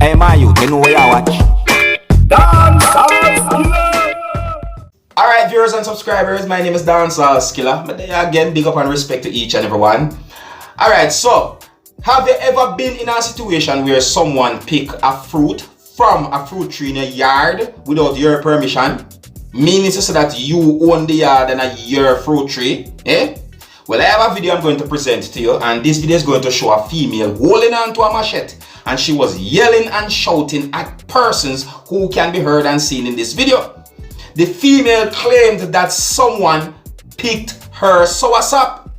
Hey man, you know where you watch. Dancehall skilla. Alright viewers and subscribers, my name is Dancehall skilla. But again, big up and respect to each and everyone. Alright, so have you ever been in a situation where someone pick a fruit from a fruit tree in a yard without your permission? Meaning to say that you own the yard and your fruit tree? Eh? Well, I have a video I'm going to present to you, and this video is going to show a female holding on to a machete, and she was yelling and shouting at persons who can be heard and seen in this video. The female claimed that someone picked her soursop.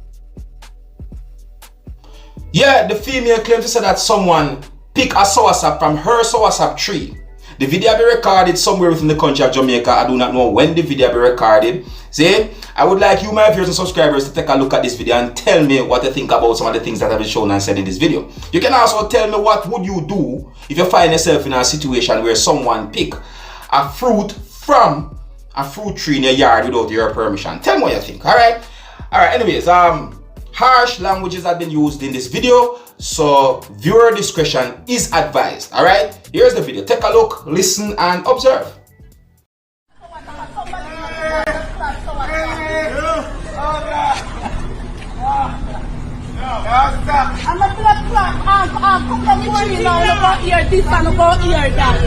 Yeah, the female claimed to say that someone picked a soursop from her soursop tree. The video be recorded somewhere within the country of Jamaica. I do not know when the video be recorded. See, I would like you, my viewers and subscribers, to take a look at this video and tell me what you think about some of the things that have been shown and said in this video. You can also tell me what would you do if you find yourself in a situation where someone pick a fruit from a fruit tree in your yard without your permission. Tell me what you think, alright? Alright, anyways, harsh languages have been used in this video, so viewer discretion is advised. Alright, here's the video. Take a look, listen, and observe. I'm a black come from the tree now, I'm about here this and I'm about here that.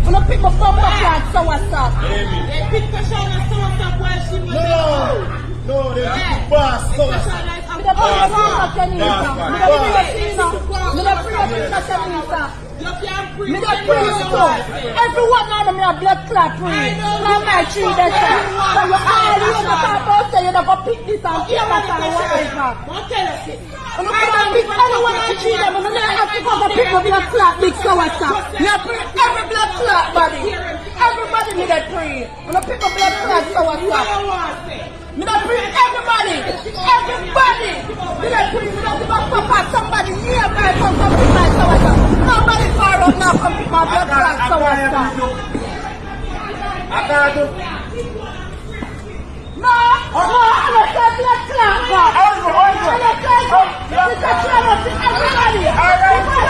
I'm gonna pick my bumper plant, so what's up? They pick the show and so what's up while she was No, they pick the boss, so what's up? I'm the boss, I'm everyone on me a blood clot free. I'm my tree that's it. So you all you about say you never pick this and pick that and whatever. I'm not pick anyone on tree them. I'm not have to go to pick up blood clot big so what's up. You pick every blood clot body. Everybody need a free. I'm not pick up blood clot so what's up. Me not free everybody. Everybody. Me not free. Me not give a fuck at somebody nearby come pick my so what's up. Nobody far up now come pick my blood clot so what's up. I can't do. No, I'm not saying blood clot. I'm not saying everybody. Everybody.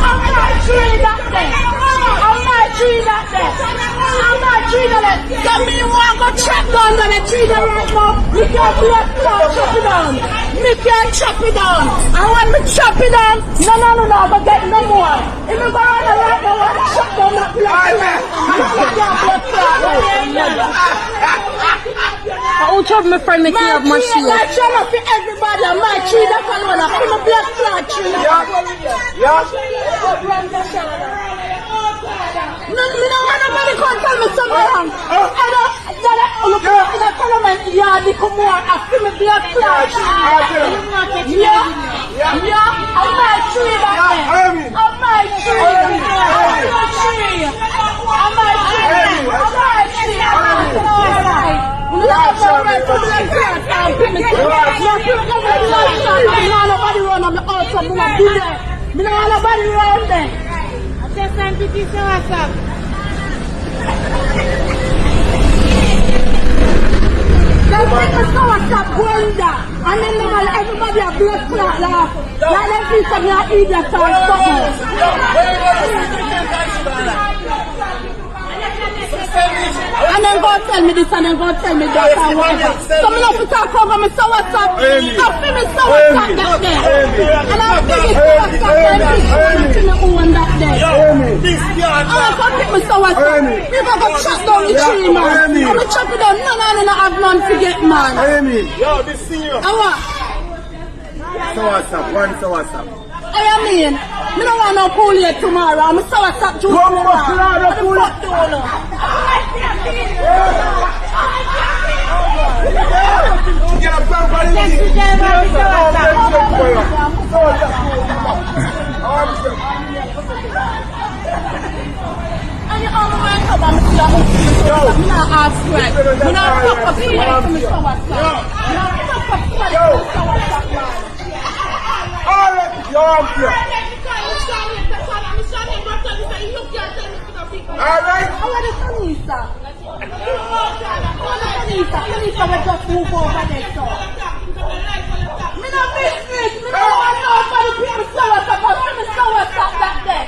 I'm not treating that day. I'm not treating that day. I'm not treating that. That mean you want to go chop down on the tree right now. You can't blood clot chop it down. Me can't chop it down. I want me chop it down. No, but get no more. If you go on the right now, I want to chop down that blood clot. You can't blood clot. I will chop my friend make you have my shield. I try to fit everybody on my tree. That's all I want. I'm a blood clot tree. No, me don't want nobody come tell me something wrong. I don't look at the parliament yard. They come on. I feel me blood clot. Yeah. I'm my tree that day. I'm my tree. Nobody run on the outside. Me no want nobody run there. I just send pictures to WhatsApp. Let's take the soursop going down. And then everybody a blood clot laugh. Like them people not idiot or and then go tell me this and then go tell me that and whatever. So me not to talk over me soursop. I feel me soursop that day. And I'm thinking soursop and me own that day. I can't pick my soursop. People go chop down the tree, man. I'm going to chop it down. No, have none to get, man. Yo, this is you. I want. Soursop, one soursop. I mean, me don't want no pool here tomorrow. I'm a soursop juice. Come on, the pool. Get a plan for the and you all the way come and see I'm not ask right. I'm not fuck up here to me soursop. I'm not fuck up here to me soursop. Alright, you're up here. Alright. How are the Tanisa? Tanisa will just move over there, so. Me no business. Me no want nobody people soursop. I'm soursop that day.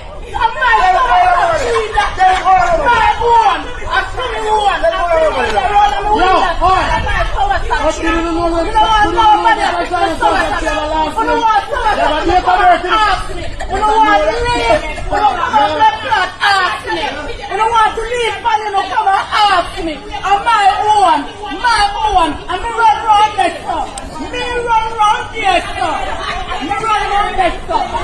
don't want to live. You don't come and blood clot ask me. You don't want to live, but you don't come and ask me. I'm my own. And me run round this stuff. Me run round this stuff. Me run round this stuff.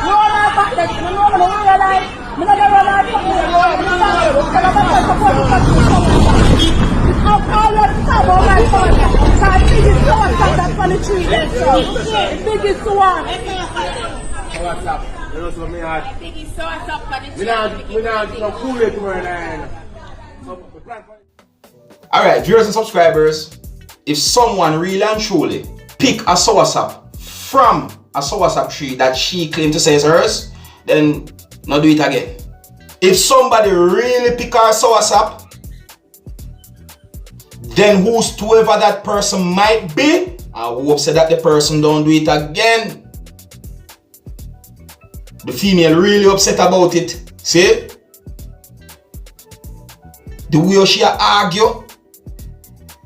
You all are back there. You know what I realize? Me not gonna run out of the road. I'll call your sub on my phone. So I think it's so much that's on the tree there, so. The biggest one. What's up? You know what I I think it's soursop for the We not no cool it tomorrow night. Alright, viewers and subscribers, if someone really and truly pick a soursop from a soursop tree that she claimed to say is hers, then not do it again. If somebody really pick her soursop, then whosoever that person might be, I hope say that the person don't do it again. The female really upset about it. See? The way she argue,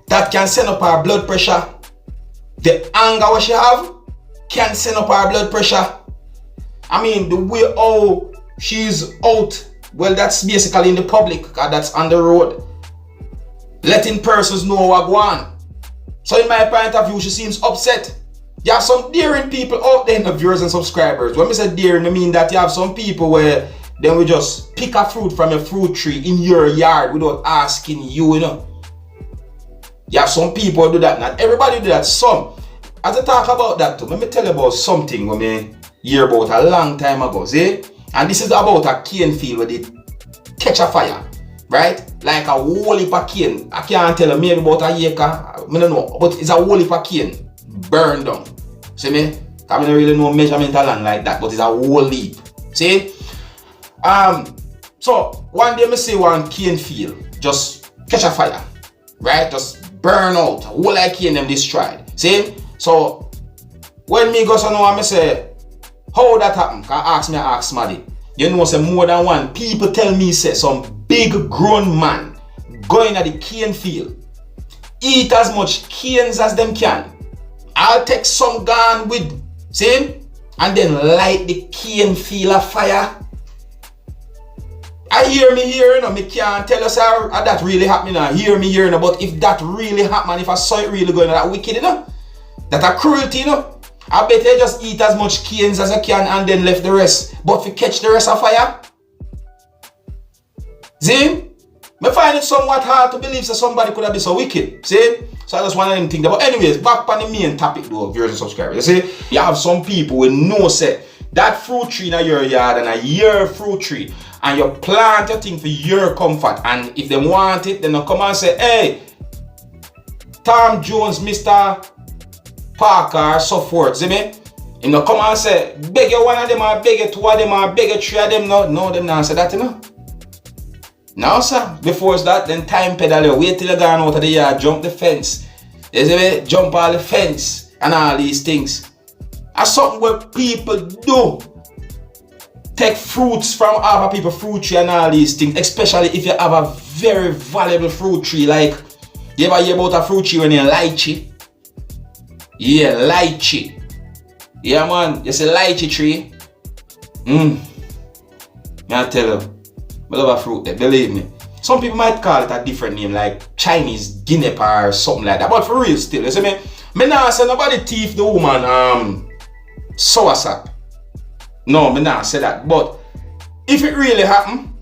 that can send up her blood pressure. The anger what she have can send up her blood pressure. I mean, the way how she's out, well, that's basically in the public, because that's on the road. Letting persons know what go on. So in my point of view, she seems upset. You have some daring people out there in the viewers and subscribers. When I say daring, I mean that you have some people where then we just pick a fruit from a fruit tree in your yard without asking you, you know. You have some people who do that. Not everybody do that. Some. As I talk about that too, let me tell you about something when I hear about a long time ago. See? And this is about a cane field where they catch a fire. Right? Like a whole heap of cane. I can't tell you maybe about a acre. I don't know. But it's a whole heap of cane. Burned down. See me? I don't really know measurement of land like that. But it's a whole heap. See? So one day I see one cane field just catch a fire. Right? Just burn out. Whole like cane them destroyed. See? So when me go so now I say, how that happen? Can I ask somebody. You know say more than one. People tell me say some big grown man going at the cane field. Eat as much canes as them can. I'll take some gun with, see? And then light the cane field afire. I hear me here, you know, me can't tell us how that really happening. I hear me here, you know, but if that really happen, if I saw it really going, that wicked, you know, that a cruelty, you know, I bet they just eat as much canes as I can and then left the rest. But if you catch the rest of fire, see? I find it somewhat hard to believe that somebody could have been so wicked, see? So I just want to think that. But anyways, back on the main topic though, viewers and subscribers. You see, you have some people who know say that fruit tree in your yard and a your fruit tree, and you plant your thing for your comfort. And if they want it, then they come and say, hey, Tom Jones, Mr. Parker, so forth, see me? You know, come and say, beg you one of them, or beg you two of them, or beg you three of them. No, them not say that, you know. Now, sir, before that, then time pedal you. Wait till you go out of the yard, jump the fence. You see me? Jump all the fence and all these things. That's something where people do. Take fruits from other people's fruit tree and all these things, especially if you have a very valuable fruit tree. Like, you ever hear about a fruit tree when you lychee? Yeah, lychee. Yeah, man, you see lychee tree? I tell you. I love a fruit there, believe me. Some people might call it a different name like Chinese guinea or something like that. But for real still, you see me? Me not say nobody thief the woman soursop. No, me not say that. But if it really happen,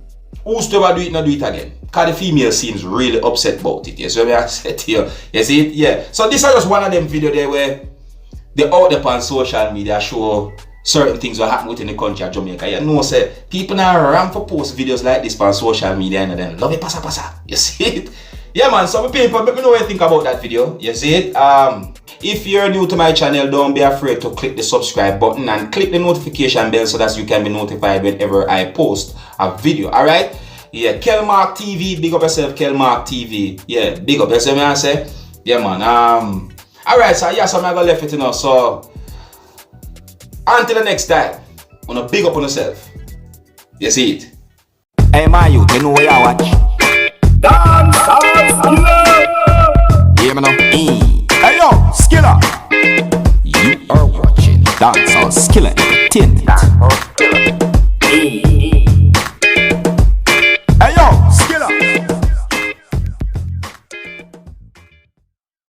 who's to ever do it, not do it again? Because the female seems really upset about it. Yes, so I said to you. You see it? Yeah. So this is just one of them videos there where they out there on social media show certain things will happen within the country of Jamaica. You know, say people now ramp for post videos like this on social media and then love it pasa. You see it? Yeah, man. Some people let me know what you think about that video. You see it? If you're new to my channel, don't be afraid to click the subscribe button and click the notification bell so that you can be notified whenever I post a video. Alright? Yeah, Kelmark TV, big up yourself, Kelmark TV. Yeah, big up yourself, I say. Yeah, man. Alright, so yeah, so I'm gonna left it, you know. So until the next time, wanna big up on yourself. You see it? Hey, my youth, you know where I watch? Dancehall, Yeah, man. Hey, yo, skilla. You are watching Dancehall, skilla. Taint it.